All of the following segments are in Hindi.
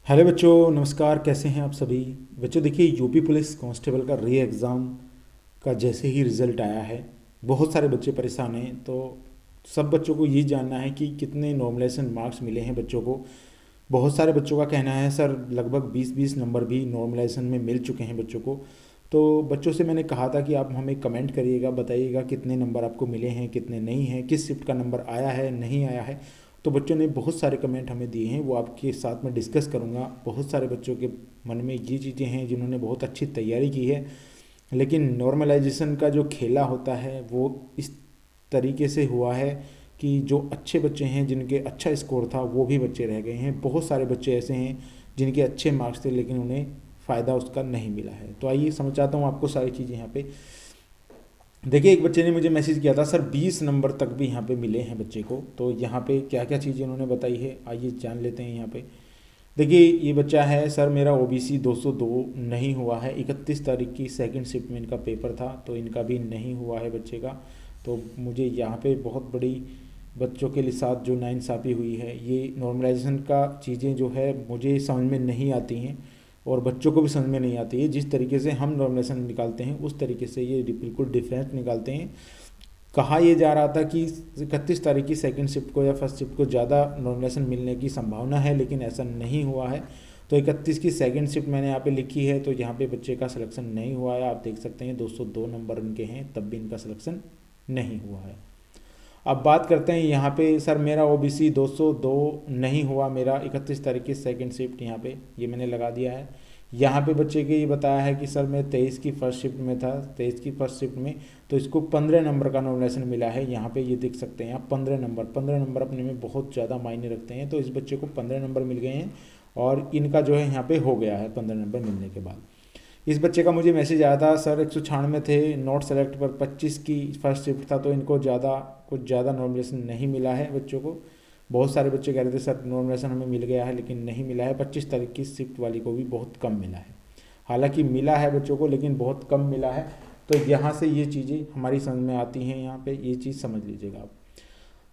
हेलो बच्चों, नमस्कार। कैसे हैं आप सभी बच्चों? देखिए, यूपी पुलिस कांस्टेबल का री एग्ज़ाम का जैसे ही रिज़ल्ट आया है, बहुत सारे बच्चे परेशान हैं। तो सब बच्चों को ये जानना है कि कितने नॉर्मलाइजेशन मार्क्स मिले हैं बच्चों को। बहुत सारे बच्चों का कहना है सर लगभग 20-20 नंबर भी नॉर्मलाइजेशन में मिल चुके हैं बच्चों को। तो बच्चों से मैंने कहा था कि आप हमें कमेंट करिएगा, बताइएगा कितने नंबर आपको मिले हैं, कितने नहीं हैं, किस शिफ्ट का नंबर आया है, नहीं आया है। तो बच्चों ने बहुत सारे कमेंट हमें दिए हैं, वो आपके साथ में डिस्कस करूँगा। बहुत सारे बच्चों के मन में ये चीज़ें हैं जिन्होंने बहुत अच्छी तैयारी की है, लेकिन नॉर्मलाइजेशन का जो खेला होता है वो इस तरीके से हुआ है कि जो अच्छे बच्चे हैं जिनके अच्छा स्कोर था वो भी बच्चे रह गए हैं। बहुत सारे बच्चे ऐसे हैं जिनके अच्छे मार्क्स थे लेकिन उन्हें फ़ायदा उसका नहीं मिला है। तो आइए समझाता हूँ आपको सारी चीज़ें यहाँ पे। देखिए, एक बच्चे ने मुझे मैसेज किया था, सर 20 नंबर तक भी यहाँ पे मिले हैं बच्चे को। तो यहाँ पे क्या क्या चीज़ें उन्होंने बताई है आइए जान लेते हैं यहाँ पे। देखिए, ये बच्चा है, सर मेरा ओबीसी 202 नहीं हुआ है। 31 तारीख की सेकंड शिफ्ट में इनका पेपर था, तो इनका भी नहीं हुआ है बच्चे का। तो मुझे यहाँ पे बहुत बड़ी बच्चों के लिए साथ जो नाइंसाफ़ी हुई है, ये नॉर्मलाइजेशन का चीज़ें जो है मुझे समझ में नहीं आती हैं और बच्चों को भी समझ में नहीं आती है। जिस तरीके से हम नॉर्मलाइजेशन निकालते हैं उस तरीके से ये बिल्कुल डिफरेंट निकालते हैं। कहा यह जा रहा था कि 31 तारीख की सेकंड शिफ्ट को या फर्स्ट शिफ्ट को ज़्यादा नॉमिनेशन मिलने की संभावना है, लेकिन ऐसा नहीं हुआ है। तो 31 की सेकंड शिफ्ट मैंने यहाँ पे लिखी है, तो यहाँ पे बच्चे का सिलेक्शन नहीं हुआ है। आप देख सकते हैं 202 नंबर इनके हैं, तब भी इनका सिलेक्शन नहीं हुआ है। अब बात करते हैं यहाँ पे, सर मेरा ओबीसी 202 नहीं हुआ, मेरा 31 तारीख की सेकंड शिफ्ट यहाँ पे ये मैंने लगा दिया है। यहाँ पे बच्चे के ये बताया है कि सर मैं 23 की फर्स्ट शिफ्ट में था, 23 की फर्स्ट शिफ्ट में, तो इसको 15 नंबर का नॉमिनेशन मिला है। यहाँ पे ये देख सकते हैं आप, 15 नंबर अपने में बहुत ज़्यादा मायने रखते हैं। तो इस बच्चे को 15 नंबर मिल गए हैं और इनका जो है यहाँ पे हो गया है 15 नंबर मिलने के बाद। इस बच्चे का मुझे मैसेज आया था, सर 196 थे, नॉट सेलेक्ट पर 25 की फर्स्ट शिफ्ट था, तो इनको कुछ ज़्यादा नॉमिनेशन नहीं मिला है बच्चों को। बहुत सारे बच्चे कह रहे थे सर नॉमिनेशन हमें मिल गया है, लेकिन नहीं मिला है। 25 तारीख की शिफ्ट वाली को भी बहुत कम मिला है। हालांकि मिला है बच्चों को, लेकिन बहुत कम मिला है। तो यहाँ से ये चीज़ें हमारी समझ में आती हैं, यहाँ पे ये चीज़ समझ लीजिएगा आप।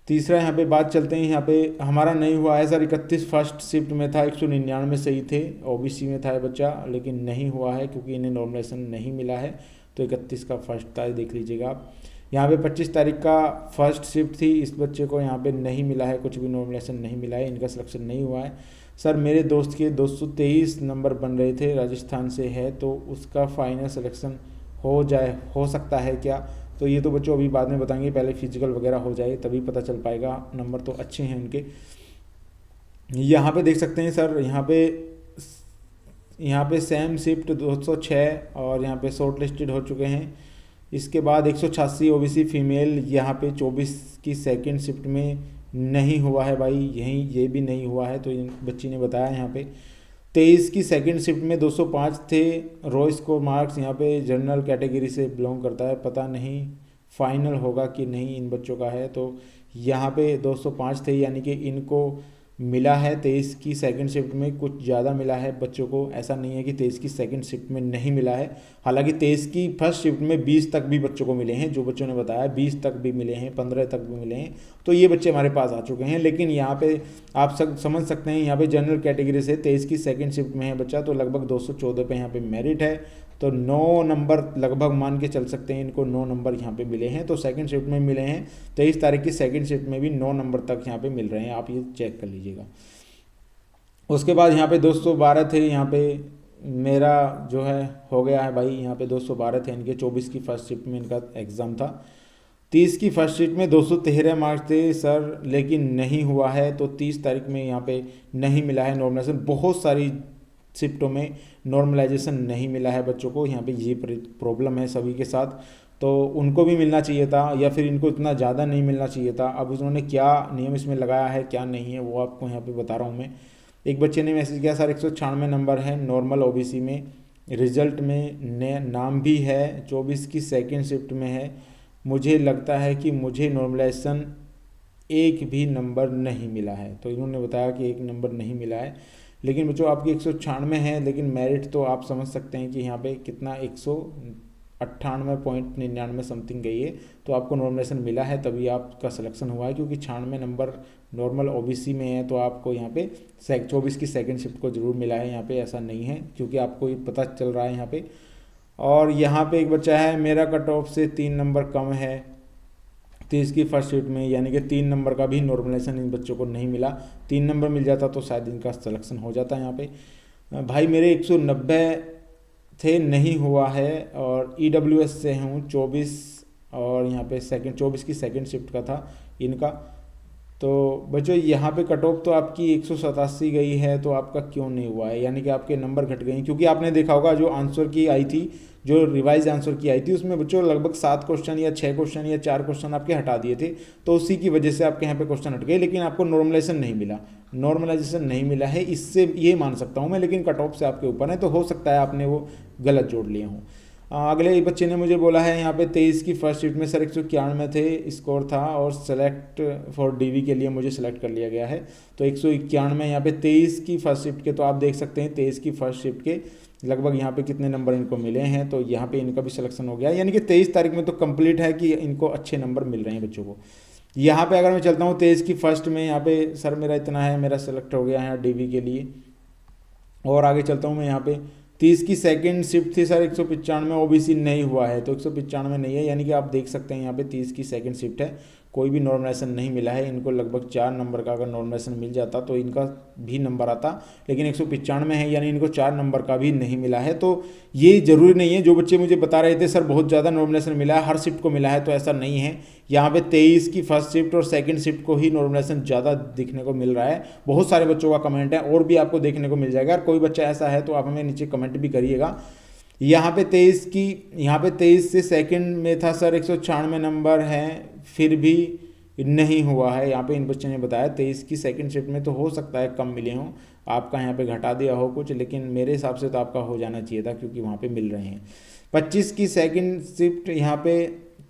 तीसरा यहाँ पे बात चलते हैं, यहाँ पे हमारा नहीं हुआ है सर। 31 फर्स्ट शिफ्ट में था, 199 सही थे, ओबीसी में था ये बच्चा, लेकिन नहीं हुआ है क्योंकि इन्हें नॉमिनेशन नहीं मिला है। तो 31 का फर्स्ट था, देख लीजिएगा आप। यहाँ पे 25 तारीख का फर्स्ट शिफ्ट थी, इस बच्चे को यहाँ पे नहीं मिला है, कुछ भी नॉमिनेशन नहीं मिला है, इनका सिलेक्शन नहीं हुआ है। सर मेरे दोस्त के 223 नंबर बन रहे थे, राजस्थान से है, तो उसका फाइनल सिलेक्शन हो सकता है क्या? तो ये तो बच्चों अभी बाद में बताएंगे, पहले फिजिकल वगैरह हो जाए तभी पता चल पाएगा। नंबर तो अच्छे हैं उनके। यहाँ पे देख सकते हैं सर, यहाँ पे सेम शिफ्ट 206 और यहाँ पे शॉर्ट लिस्टेड हो चुके हैं। इसके बाद 186 ओबीसी फीमेल यहाँ पे 24 की सेकंड शिफ्ट में नहीं हुआ है भाई, यहीं ये भी नहीं हुआ है। तो बच्ची ने बताया यहाँ पे 23 की सेकंड शिफ्ट में 205 थे रो स्कोर मार्क्स, यहाँ पे जनरल कैटेगरी से बिलोंग करता है, पता नहीं फाइनल होगा कि नहीं इन बच्चों का है। तो यहाँ पे 205 थे, यानी कि इनको मिला है 23 की सेकंड शिफ्ट में कुछ ज़्यादा मिला है बच्चों को। ऐसा नहीं है कि 23 की सेकंड शिफ्ट में नहीं मिला है। हालांकि 23 की फर्स्ट शिफ्ट में 20 तक भी बच्चों को मिले हैं, जो बच्चों ने बताया 20 तक भी मिले हैं, 15 तक भी मिले हैं। तो ये बच्चे हमारे पास आ चुके हैं। लेकिन यहाँ पे आप सब समझ सकते हैं, यहाँ पे जनरल कैटेगरी से 23 की सेकंड शिफ्ट में है बच्चा, तो लगभग 214 पे यहाँ पे मेरिट है। तो 9 नंबर लगभग मान के चल सकते हैं, इनको 9 नंबर यहाँ पे मिले हैं। तो सेकंड शिफ्ट में मिले हैं, 23 तारीख की सेकंड शिफ्ट में भी 9 नंबर तक यहाँ पे मिल रहे हैं, आप ये चेक कर लीजिएगा। उसके बाद यहाँ पे 212 थे, यहाँ पे मेरा जो है हो गया है भाई, यहाँ पे 212 थे इनके। 24 की फर्स्ट शिफ्ट में इनका एग्ज़ाम था। 30 की फर्स्ट शिफ्ट में 213 मार्क्स थे सर, लेकिन नहीं हुआ है। तो 30 तारीख में यहाँ पे नहीं मिला है नॉर्मलाइजेशन। बहुत सारी शिफ्टों में नॉर्मलाइजेशन नहीं मिला है बच्चों को, यहाँ पे ये प्रॉब्लम है सभी के साथ। तो उनको भी मिलना चाहिए था, या फिर इनको इतना ज़्यादा नहीं मिलना चाहिए था। अब उन्होंने क्या नियम इसमें लगाया है क्या नहीं है वो आपको यहाँ पे बता रहा हूँ मैं। एक बच्चे ने मैसेज किया, सर 196 नंबर है नॉर्मल ओबीसी में, रिजल्ट में नाम भी है, 24 की सेकंड शिफ्ट में है। मुझे लगता है कि मुझे नॉर्मलाइजेशन एक भी नंबर नहीं मिला है। तो इन्होंने बताया कि एक नंबर नहीं मिला है। लेकिन बच्चों आपकी 196 है, लेकिन मेरिट तो आप समझ सकते हैं कि यहाँ पे कितना 98.99 समथिंग गई है, तो आपको नॉर्मलाइजेशन मिला है, तभी आपका सिलेक्शन हुआ है। क्योंकि 96 नंबर नॉर्मल ओबीसी में है, तो आपको यहाँ पे 24 की सेकंड शिफ्ट को जरूर मिला है। यहाँ पे ऐसा नहीं है, क्योंकि आपको ये पता चल रहा है यहाँ पे। और यहाँ पे एक बच्चा है, मेरा कट ऑफ से 3 नंबर कम है 30 की फर्स्ट शिफ्ट में, यानी कि 3 नंबर का भी नॉर्मलाइजेशन इन बच्चों को नहीं मिला। 3 नंबर मिल जाता तो शायद इनका सिलेक्शन हो जाता है। यहाँ पे भाई मेरे 190 थे, नहीं हुआ है, और EWS से हूँ 24, और यहाँ पे 24 की सेकंड शिफ्ट का था इनका। तो बच्चों यहाँ पे कट ऑफ तो आपकी 187 गई है, तो आपका क्यों नहीं हुआ है, यानी कि आपके नंबर घट गए हैं। क्योंकि आपने देखा होगा जो आंसर की आई थी, जो रिवाइज आंसर की आई थी, उसमें बच्चों लगभग 7 क्वेश्चन या 6 क्वेश्चन या 4 क्वेश्चन आपके हटा दिए थे, तो उसी की वजह से आपके यहाँ पे क्वेश्चन हट गए। लेकिन आपको नॉर्मलाइजेशन नहीं मिला, नॉर्मलाइजेशन नहीं मिला है, इससे ये मान सकता हूँ मैं। लेकिन कट ऑफ से आपके ऊपर है, तो हो सकता है आपने वो गलत जोड़ लिए हों। अगले बच्चे ने मुझे बोला है यहाँ पे 23 की फर्स्ट शिफ्ट में सर 191 थे स्कोर था, और सेलेक्ट फॉर डीवी के लिए मुझे सेलेक्ट कर लिया गया है। तो 191 यहाँ पे 23 की फर्स्ट शिफ्ट के, तो आप देख सकते हैं 23 की फर्स्ट शिफ्ट के लगभग यहाँ पे कितने नंबर इनको मिले हैं। तो यहाँ पे इनका भी सिलेक्शन हो गया, यानी कि 23 तारीख में तो कंप्लीट है कि इनको अच्छे नंबर मिल रहे हैं बच्चों को। यहाँ पे अगर मैं चलता हूँ 23 की फर्स्ट में, यहाँ पे सर मेरा इतना है, मेरा सेलेक्ट हो गया है डीवी के लिए। और आगे चलता हूँ मैं, यहाँ पे 30 की सेकंड शिफ्ट थी सर 195, ओबीसी नहीं हुआ है, तो 195 नहीं है, यानी कि आप देख सकते हैं यहाँ पे 30 की सेकंड शिफ्ट है, कोई भी नॉर्मलाइजेशन नहीं मिला है इनको। लगभग 4 नंबर का अगर नॉर्मलाइजेशन मिल जाता तो इनका भी नंबर आता, लेकिन 195 है, यानी इनको 4 नंबर का भी नहीं मिला है। तो ये जरूरी नहीं है, जो बच्चे मुझे बता रहे थे सर बहुत ज़्यादा नॉर्मलाइजेशन मिला है, हर शिफ्ट को मिला है, तो ऐसा नहीं है। यहाँ पे 23 की फर्स्ट शिफ्ट और सेकंड शिफ्ट को ही नॉर्मलाइजेशन ज़्यादा दिखने को मिल रहा है। बहुत सारे बच्चों का कमेंट है, और भी आपको देखने को मिल जाएगा। अगर कोई बच्चा ऐसा है तो आप हमें नीचे कमेंट भी करिएगा। यहाँ पे 23 से सेकंड में था सर 196 नंबर है, फिर भी नहीं हुआ है। यहाँ पे इन बच्चों ने बताया 23 की सेकंड शिफ्ट में, तो हो सकता है कम मिले हों, आपका यहाँ पे घटा दिया हो कुछ, लेकिन मेरे हिसाब से तो आपका हो जाना चाहिए था, क्योंकि वहाँ पे मिल रहे हैं। 25 की सेकंड शिफ्ट यहाँ पे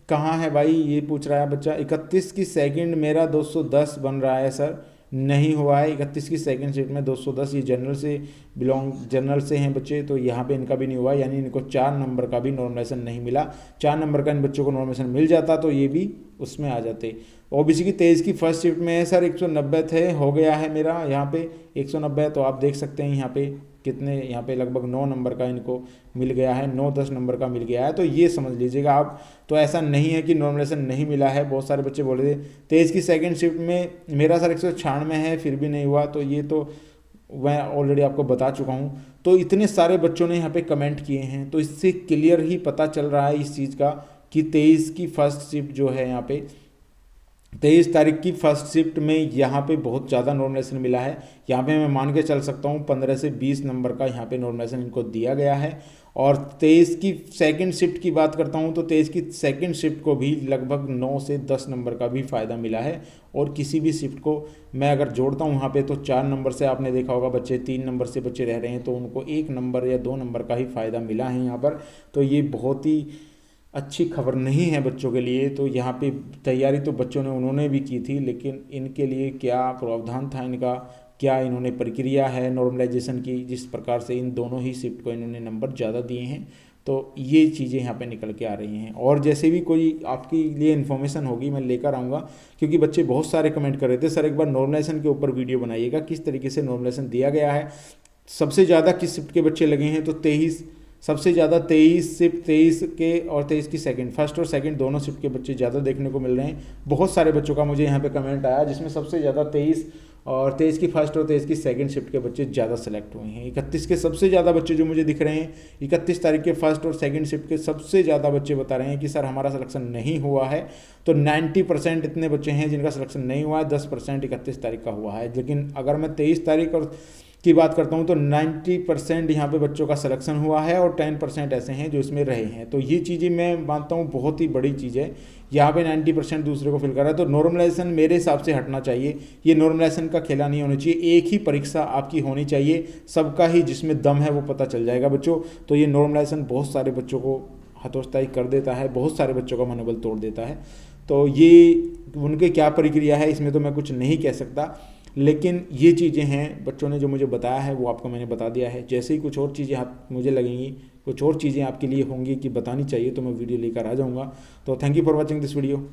कहाँ है भाई, ये पूछ रहा है बच्चा। 31 की सेकंड मेरा 210 बन रहा है सर, नहीं हुआ है। 31 की सेकंड शिफ्ट में 210, ये जनरल से हैं बच्चे, तो यहाँ पे इनका भी नहीं हुआ, यानी इनको 4 नंबर का भी नॉर्मलाइजेशन नहीं मिला। 4 नंबर का इन बच्चों को नॉर्मलाइजेशन मिल जाता तो ये भी उसमें आ जाते। ओबीसी की 23 की फर्स्ट शिफ्ट में है सर 190 थे, हो गया है मेरा यहाँ पे 190, तो आप देख सकते हैं यहाँ पे कितने, यहाँ पे लगभग 9 नंबर का इनको मिल गया है, 9-10 नंबर का मिल गया है। तो ये समझ लीजिएगा आप, तो ऐसा नहीं है कि नॉर्मलाइजेशन नहीं मिला है। बहुत सारे बच्चे बोल रहे थे 23 की सेकंड शिफ्ट में मेरा सर 196 है, फिर भी नहीं हुआ, तो ये तो मैं ऑलरेडी आपको बता चुका हूँ। तो इतने सारे बच्चों ने यहाँ पे कमेंट किए हैं, तो इससे क्लियर ही पता चल रहा है इस चीज़ का कि 23 की फर्स्ट शिफ्ट जो है, यहाँ पे 23 तारीख की फर्स्ट शिफ्ट में यहाँ पे बहुत ज़्यादा नॉर्मलाइजेशन मिला है। यहाँ पे मैं मान के चल सकता हूँ 15 से 20 नंबर का यहाँ पे नॉर्मलाइजेशन इनको दिया गया है। और 23 की सेकंड शिफ्ट की बात करता हूँ, तो 23 की सेकंड शिफ्ट को भी लगभग 9 से 10 नंबर का भी फ़ायदा मिला है। और किसी भी शिफ्ट को मैं अगर जोड़ता हूँ यहाँ पे, तो 4 नंबर से आपने देखा होगा बच्चे 3 नंबर से बच्चे रह रहे हैं, तो उनको 1 नंबर या 2 नंबर का ही फ़ायदा मिला है यहाँ पर। तो ये बहुत ही अच्छी खबर नहीं है बच्चों के लिए। तो यहाँ पे तैयारी तो बच्चों ने उन्होंने भी की थी, लेकिन इनके लिए क्या प्रावधान था इनका, क्या इन्होंने प्रक्रिया है नॉर्मलाइजेशन की, जिस प्रकार से इन दोनों ही शिफ्ट को इन्होंने नंबर ज़्यादा दिए हैं, तो ये चीज़ें यहाँ पे निकल के आ रही हैं। और जैसे भी कोई आपके लिए इन्फॉर्मेशन होगी मैं लेकर आऊँगा, क्योंकि बच्चे बहुत सारे कमेंट कर रहे थे सर एक बार नॉर्मलाइजेशन के ऊपर वीडियो बनाइएगा, किस तरीके से नॉर्मलाइजेशन दिया गया है, सबसे ज़्यादा किस शिफ्ट के बच्चे लगे हैं। तो 23 सबसे ज़्यादा 23 शिफ्ट 23 के और 23 की सेकंड, फर्स्ट और सेकंड दोनों शिफ्ट के बच्चे ज़्यादा देखने को मिल रहे हैं। बहुत सारे बच्चों का मुझे यहाँ पे कमेंट आया, जिसमें सबसे ज़्यादा 23 और 23 की फर्स्ट और 23 की सेकंड शिफ्ट के बच्चे ज़्यादा सेलेक्ट हुए हैं। 31 के सबसे ज़्यादा बच्चे जो मुझे दिख रहे हैं, 31 तारीख के फर्स्ट और सेकंड शिफ्ट के सबसे ज़्यादा बच्चे बता रहे हैं कि सर हमारा सिलेक्शन नहीं हुआ है। तो 90% इतने बच्चे हैं जिनका सिलेक्शन नहीं हुआ है, 10% 31 तारीख का हुआ है। लेकिन अगर मैं 23 तारीख और की बात करता हूँ, तो 90% यहाँ पे बच्चों का सिलेक्शन हुआ है, और 10% ऐसे हैं जो इसमें रहे हैं। तो ये चीज़ें मैं मानता हूँ बहुत ही बड़ी चीज़ है। यहाँ पे 90% दूसरे को फिल कर रहा है, तो नॉर्मलाइजेशन मेरे हिसाब से हटना चाहिए। ये नॉर्मलाइजेशन का खेला नहीं होना चाहिए, एक ही परीक्षा आपकी होनी चाहिए, सबका ही जिसमें दम है वो पता चल जाएगा बच्चों। तो ये नॉर्मलाइजेशन बहुत सारे बच्चों को हतोत्साही कर देता है, बहुत सारे बच्चों का मनोबल तोड़ देता है। तो ये उनके क्या प्रक्रिया है इसमें तो मैं कुछ नहीं कह सकता। लेकिन ये चीज़ें हैं बच्चों ने जो मुझे बताया है वो आपको मैंने बता दिया है। जैसे ही कुछ और चीज़ें आप मुझे लगेंगी, कुछ और चीज़ें आपके लिए होंगी कि बतानी चाहिए, तो मैं वीडियो लेकर आ जाऊँगा। तो thank you for watching this video.